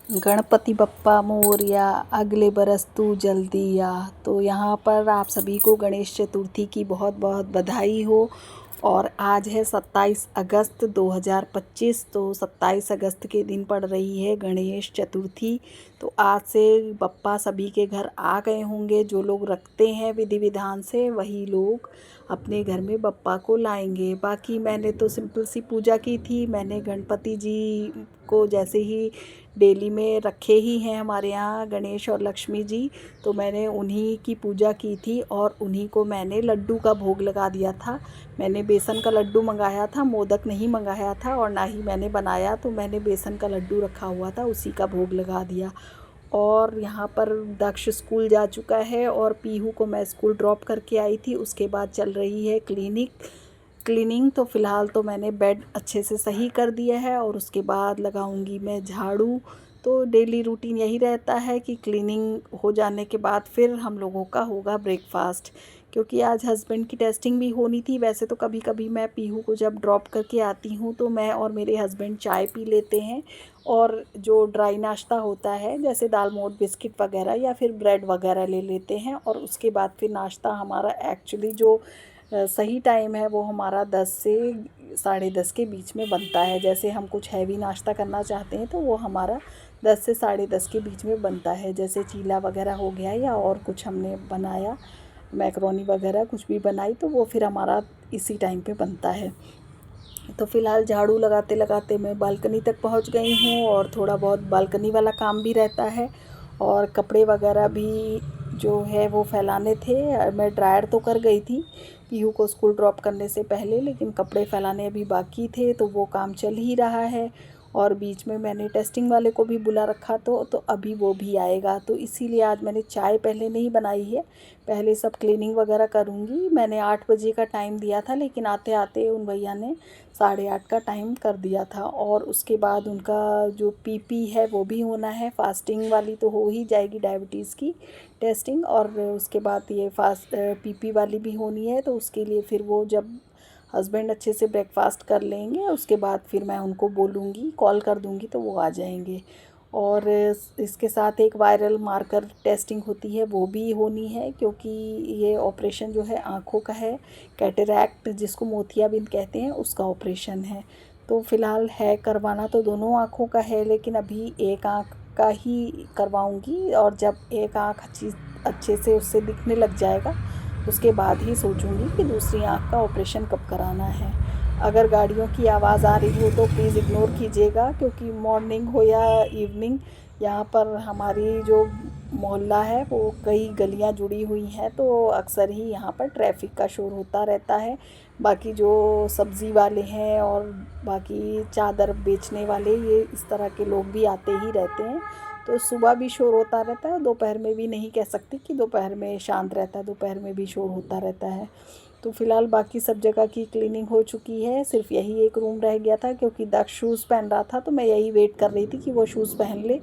गणपति बप्पा मोरया, अगले बरस तू जल्दी आ। तो यहाँ पर आप सभी को गणेश चतुर्थी की बहुत बहुत बधाई हो। और आज है 27 अगस्त 2025। तो 27 अगस्त के दिन पड़ रही है गणेश चतुर्थी। तो आज से बप्पा सभी के घर आ गए होंगे। जो लोग रखते हैं विधि विधान से वही लोग अपने घर में बप्पा को लाएंगे। बाकी मैंने तो सिंपल सी पूजा की थी। मैंने गणपति जी को जैसे ही डेली में रखे ही हैं हमारे यहाँ गणेश और लक्ष्मी जी, तो मैंने उन्हीं की पूजा की थी और उन्हीं को मैंने लड्डू का भोग लगा दिया था। मैंने बेसन का लड्डू मंगाया था, मोदक नहीं मंगाया था और ना ही मैंने बनाया। तो मैंने बेसन का लड्डू रखा हुआ था, उसी का भोग लगा दिया। और यहाँ पर दक्ष स्कूल जा चुका है और पीहू को मैं स्कूल ड्रॉप करके आई थी। उसके बाद चल रही है क्लीनिंग। तो फ़िलहाल तो मैंने बेड अच्छे से सही कर दिया है और उसके बाद लगाऊंगी मैं झाड़ू। तो डेली रूटीन यही रहता है कि क्लीनिंग हो जाने के बाद फिर हम लोगों का होगा ब्रेकफास्ट, क्योंकि आज हस्बैंड की टेस्टिंग भी होनी थी। वैसे तो कभी कभी मैं पीहू को जब ड्रॉप करके आती हूँ तो मैं और मेरे हस्बैंड चाय पी लेते हैं और जो ड्राई नाश्ता होता है जैसे दाल मोठ बिस्किट वगैरह या फिर ब्रेड वगैरह ले लेते हैं। और उसके बाद फिर नाश्ता हमारा एक्चुअली जो सही टाइम है वो हमारा 10 से 10:30 के बीच में बनता है। जैसे हम कुछ हैवी नाश्ता करना चाहते हैं तो वो हमारा 10 से 10:30 के बीच में बनता है। जैसे चीला वगैरह हो गया या और कुछ हमने बनाया, मैक्रोनी वगैरह कुछ भी बनाई, तो वो फिर हमारा इसी टाइम पे बनता है। तो फ़िलहाल झाड़ू लगाते लगाते मैं बालकनी तक पहुंच गई हूँ और थोड़ा बहुत बालकनी वाला काम भी रहता है और कपड़े वगैरह भी जो है वो फैलाने थे। मैं ड्रायर तो कर गई थी पीहू को स्कूल ड्रॉप करने से पहले, लेकिन कपड़े फैलाने अभी बाकी थे तो वो काम चल ही रहा है। और बीच में मैंने टेस्टिंग वाले को भी बुला रखा तो अभी वो भी आएगा। तो इसीलिए आज मैंने चाय पहले नहीं बनाई है, पहले सब क्लीनिंग वगैरह करूँगी। मैंने 8 बजे का टाइम दिया था लेकिन आते आते उन भैया ने 8:30 का टाइम कर दिया था। और उसके बाद उनका जो पीपी है वो भी होना है, फास्टिंग वाली तो हो ही जाएगी डायबिटीज़ की टेस्टिंग, और उसके बाद ये पीपी वाली भी होनी है। तो उसके लिए फिर वो जब हस्बैंड अच्छे से ब्रेकफास्ट कर लेंगे उसके बाद फिर मैं उनको बोलूँगी, कॉल कर दूँगी तो वो आ जाएंगे। और इसके साथ एक वायरल मार्कर टेस्टिंग होती है वो भी होनी है, क्योंकि ये ऑपरेशन जो है आँखों का है, कैटरैक्ट जिसको मोतियाबिंद कहते हैं उसका ऑपरेशन है। तो फ़िलहाल है करवाना तो दोनों आँखों का है, लेकिन अभी एक आँख का ही करवाऊँगी और जब एक आँख अच्छे से उससे दिखने लग जाएगा उसके बाद ही सोचूंगी कि दूसरी आँख का ऑपरेशन कब कराना है। अगर गाड़ियों की आवाज़ आ रही हो तो प्लीज़ इग्नोर कीजिएगा, क्योंकि मॉर्निंग हो या इवनिंग यहाँ पर हमारी जो मोहल्ला है वो कई गलियाँ जुड़ी हुई हैं तो अक्सर ही यहाँ पर ट्रैफिक का शोर होता रहता है। बाकी जो सब्ज़ी वाले हैं और बाकी चादर बेचने वाले ये इस तरह के लोग भी आते ही रहते हैं। तो सुबह भी शोर होता रहता है, दोपहर में भी नहीं कह सकती कि दोपहर में शांत रहता है, दोपहर में भी शोर होता रहता है। तो फ़िलहाल बाकी सब जगह की क्लीनिंग हो चुकी है, सिर्फ यही एक रूम रह गया था क्योंकि दक्ष शूज़ पहन रहा था तो मैं यही वेट कर रही थी कि वो शूज़ पहन ले,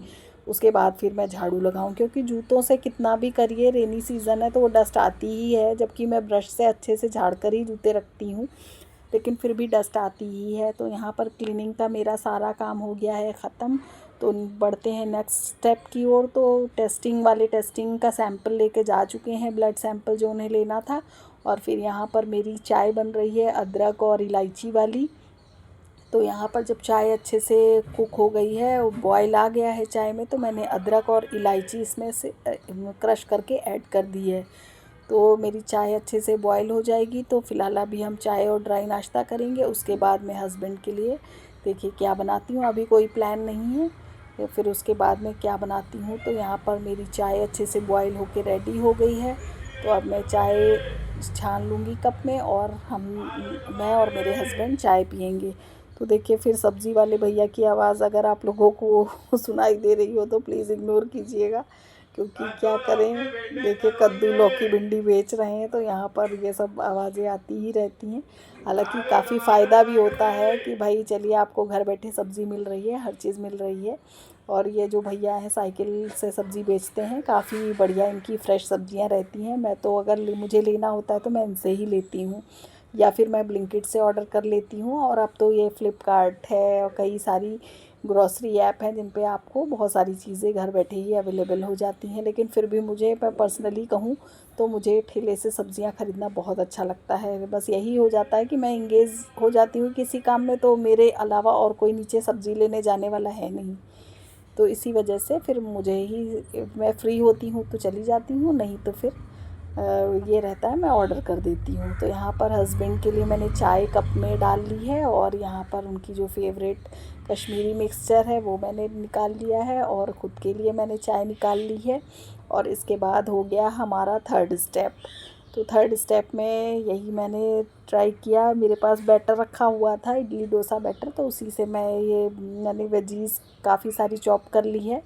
उसके बाद फिर मैं झाड़ू लगाऊं। क्योंकि जूतों से कितना भी करिए, रेनी सीज़न है तो वो डस्ट आती ही है, जबकि मैं ब्रश से अच्छे से झाड़ कर ही जूते रखती हूँ, लेकिन फिर भी डस्ट आती ही है। तो यहाँ पर क्लीनिंग का मेरा सारा काम हो गया है ख़त्म। तो बढ़ते हैं नेक्स्ट स्टेप की ओर। तो टेस्टिंग वाले टेस्टिंग का सैंपल लेके जा चुके हैं, ब्लड सैंपल जो उन्हें लेना था। और फिर यहाँ पर मेरी चाय बन रही है अदरक और इलायची वाली। तो यहाँ पर जब चाय अच्छे से कुक हो गई है, बॉयल आ गया है चाय में, तो मैंने अदरक और इलायची इसमें से क्रश करके ऐड कर दी है। तो मेरी चाय अच्छे से बॉयल हो जाएगी। तो फ़िलहाल अभी हम चाय और ड्राई नाश्ता करेंगे, उसके बाद मैं हस्बैंड के लिए देखिए क्या बनाती हूँ। अभी कोई प्लान नहीं है, या फिर उसके बाद में क्या बनाती हूँ। तो यहाँ पर मेरी चाय अच्छे से बॉयल होके रेडी हो गई है। तो अब मैं चाय छान लूँगी कप में और मैं और मेरे हस्बैंड चाय पियेंगे। तो देखिए फिर सब्ज़ी वाले भैया की आवाज़ अगर आप लोगों को सुनाई दे रही हो तो प्लीज़ इग्नोर कीजिएगा, क्योंकि क्या करें, देखिए कद्दू लौकी भिंडी बेच रहे हैं तो यहाँ पर ये सब आवाज़ें आती ही रहती हैं। हालांकि काफ़ी फ़ायदा भी होता है कि भाई चलिए आपको घर बैठे सब्ज़ी मिल रही है, हर चीज़ मिल रही है। और ये जो भैया हैं साइकिल से सब्ज़ी बेचते हैं, काफ़ी बढ़िया इनकी फ़्रेश सब्ज़ियाँ रहती हैं। मैं तो अगर मुझे लेना होता है तो मैं इनसे ही लेती हूँ, या फिर मैं ब्लिंकिट से ऑर्डर कर लेती हूँ। और अब तो ये फ्लिपकार्ट है और कई सारी ग्रॉसरी ऐप हैं जिन पे आपको बहुत सारी चीज़ें घर बैठे ही अवेलेबल हो जाती हैं। लेकिन फिर भी मुझे, मैं पर्सनली कहूँ तो मुझे ठेले से सब्ज़ियाँ ख़रीदना बहुत अच्छा लगता है। बस यही हो जाता है कि मैं इंगेज हो जाती हूँ किसी काम में, तो मेरे अलावा और कोई नीचे सब्ज़ी लेने जाने वाला है नहीं। तो इसी वजह से फिर मुझे ही, मैं फ्री होती हूँ तो चली जाती हूँ, नहीं तो फिर ये रहता है मैं ऑर्डर कर देती हूँ। तो यहाँ पर हस्बैंड के लिए मैंने चाय कप में डाल ली है, और यहाँ पर उनकी जो फेवरेट कश्मीरी मिक्सचर है वो मैंने निकाल लिया है, और ख़ुद के लिए मैंने चाय निकाल ली है। और इसके बाद हो गया हमारा थर्ड स्टेप। तो थर्ड स्टेप में यही मैंने ट्राई किया, मेरे पास बैटर रखा हुआ था इडली डोसा बैटर, तो उसी से मैंने वेजीज़ काफ़ी सारी चॉप कर ली है।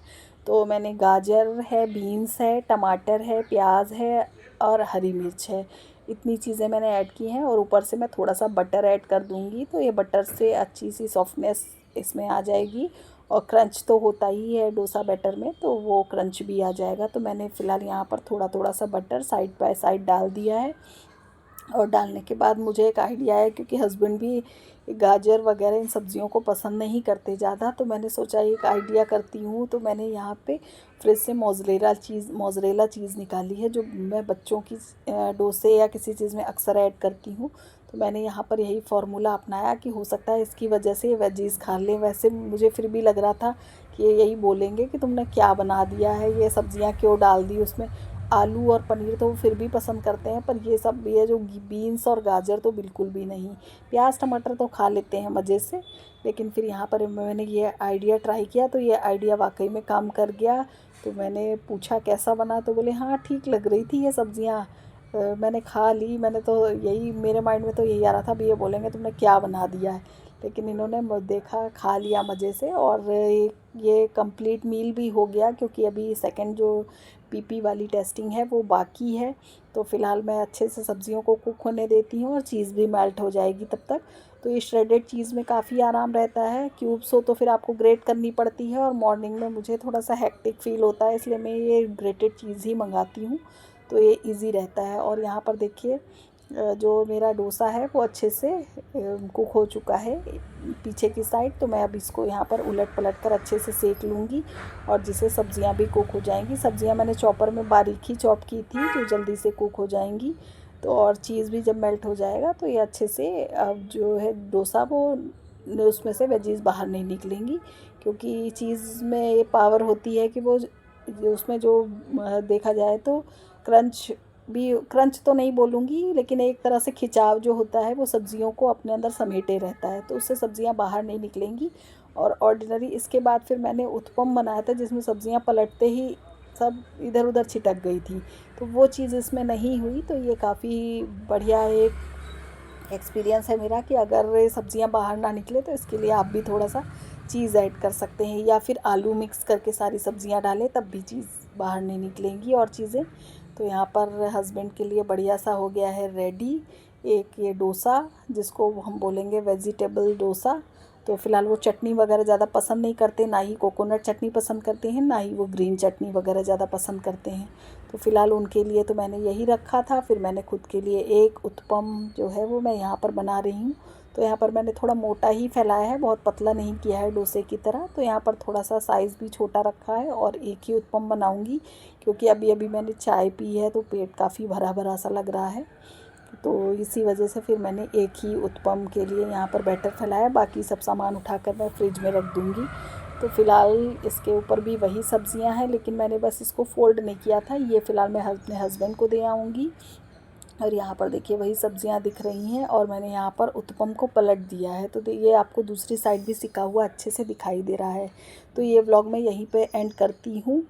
तो मैंने गाजर है, बीन्स है, टमाटर है, प्याज है और हरी मिर्च है, इतनी चीज़ें मैंने ऐड की हैं। और ऊपर से मैं थोड़ा सा बटर ऐड कर दूँगी, तो ये बटर से अच्छी सी सॉफ्टनेस इसमें आ जाएगी, और क्रंच तो होता ही है डोसा बैटर में, तो वो क्रंच भी आ जाएगा। तो मैंने फ़िलहाल यहाँ पर थोड़ा थोड़ा सा बटर साइड बाय साइड डाल दिया है। और डालने के बाद मुझे एक आइडिया है, क्योंकि हस्बैंड भी गाजर वगैरह इन सब्ज़ियों को पसंद नहीं करते ज़्यादा, तो मैंने सोचा एक आइडिया करती हूँ। तो मैंने यहाँ पे फ्रिज से मोज़रेला चीज़ निकाली है, जो मैं बच्चों की डोसे या किसी चीज़ में अक्सर ऐड करती हूँ। तो मैंने यहाँ पर यही फार्मूला अपनाया कि हो सकता है इसकी वजह से वेजीज़ खा लें। वैसे मुझे फिर भी लग रहा था कि ये यही बोलेंगे कि तुमने क्या बना दिया है, ये सब्ज़ियाँ क्यों डाल दी उसमें। आलू और पनीर तो वो फिर भी पसंद करते हैं, पर ये सब, ये जो बीन्स और गाजर तो बिल्कुल भी नहीं। प्याज टमाटर तो खा लेते हैं मज़े से, लेकिन फिर यहाँ पर मैंने ये आइडिया ट्राई किया, तो ये आइडिया वाकई में काम कर गया। तो मैंने पूछा कैसा बना, तो बोले हाँ ठीक लग रही थी ये सब्ज़ियाँ। मैंने खा ली, मैंने तो यही, मेरे माइंड में तो यही आ रहा था भी ये बोलेंगे तुमने क्या बना दिया है, लेकिन इन्होंने देखा, खा लिया मज़े से। और ये कंप्लीट मील भी हो गया, क्योंकि अभी सेकंड जो पीपी वाली टेस्टिंग है वो बाकी है। तो फ़िलहाल मैं अच्छे से सब्ज़ियों को कुक होने देती हूँ, और चीज़ भी मेल्ट हो जाएगी तब तक। तो ये श्रेडेड चीज़ में काफ़ी आराम रहता है, क्यूब्स हो तो फिर आपको ग्रेट करनी पड़ती है, और मॉर्निंग में मुझे थोड़ा सा हेक्टिक फ़ील होता है, इसलिए मैं ये ग्रेटेड चीज़ ही मंगाती हूँ, तो ये इजी रहता है। और यहाँ पर देखिए जो मेरा डोसा है वो अच्छे से कुक हो चुका है पीछे की साइड। तो मैं अब इसको यहाँ पर उलट पलट कर अच्छे से सेक लूँगी, और जिससे सब्ज़ियाँ भी कुक हो जाएंगी। सब्ज़ियाँ मैंने चॉपर में बारीक ही चॉप की थी, जो जल्दी से कुक हो जाएंगी। तो और चीज़ भी जब मेल्ट हो जाएगा तो ये अच्छे से, अब जो है डोसा, वो उसमें से वेजीज़ बाहर नहीं निकलेंगी, क्योंकि चीज़ में ये पावर होती है कि वो उसमें जो देखा जाए तो क्रंच भी, क्रंच तो नहीं बोलूँगी, लेकिन एक तरह से खिंचाव जो होता है वो सब्ज़ियों को अपने अंदर समेटे रहता है, तो उससे सब्ज़ियाँ बाहर नहीं निकलेंगी। और ऑर्डिनरी इसके बाद फिर मैंने उत्पम बनाया था, जिसमें सब्ज़ियाँ पलटते ही सब इधर उधर छिटक गई थी, तो वो चीज़ इसमें नहीं हुई। तो ये काफ़ी बढ़िया एक एक्सपीरियंस है मेरा, कि अगर सब्ज़ियाँ बाहर ना निकले तो इसके लिए आप भी थोड़ा सा चीज़ ऐड कर सकते हैं, या फिर आलू मिक्स करके सारी सब्ज़ियाँ डालें, तब भी चीज़ बाहर नहीं निकलेंगी और चीज़ें। तो यहाँ पर हस्बैंड के लिए बढ़िया सा हो गया है रेडी एक ये डोसा, जिसको हम बोलेंगे वेजिटेबल डोसा। तो फ़िलहाल वो चटनी वगैरह ज़्यादा पसंद नहीं करते, ना ही कोकोनट चटनी पसंद करते हैं, ना ही वो ग्रीन चटनी वगैरह ज़्यादा पसंद करते हैं। तो फ़िलहाल उनके लिए तो मैंने यही रखा था। फिर मैंने खुद के लिए एक उत्पम जो है वो मैं यहाँ पर बना रही हूँ। तो यहाँ पर मैंने थोड़ा मोटा ही फैलाया है, बहुत पतला नहीं किया है डोसे की तरह। तो यहाँ पर थोड़ा सा साइज़ भी छोटा रखा है, और एक ही उत्पम बनाऊँगी, क्योंकि अभी अभी मैंने चाय पी है तो पेट काफ़ी भरा भरा सा लग रहा है। तो इसी वजह से फिर मैंने एक ही उत्पम के लिए यहाँ पर बैटर फैलाया, बाकी सब सामान उठाकर मैं फ्रिज में रख दूँगी। तो फ़िलहाल इसके ऊपर भी वही सब्ज़ियाँ हैं, लेकिन मैंने बस इसको फ़ोल्ड नहीं किया था। ये फ़िलहाल मैं अपने हस्बैंड को दे आऊँगी। और यहाँ पर देखिए वही सब्ज़ियाँ दिख रही हैं, और मैंने यहाँ पर उत्पम को पलट दिया है, तो ये आपको दूसरी साइड भी सिका हुआ अच्छे से दिखाई दे रहा है। तो ये व्लॉग मैं यहीं पे एंड करती हूँ।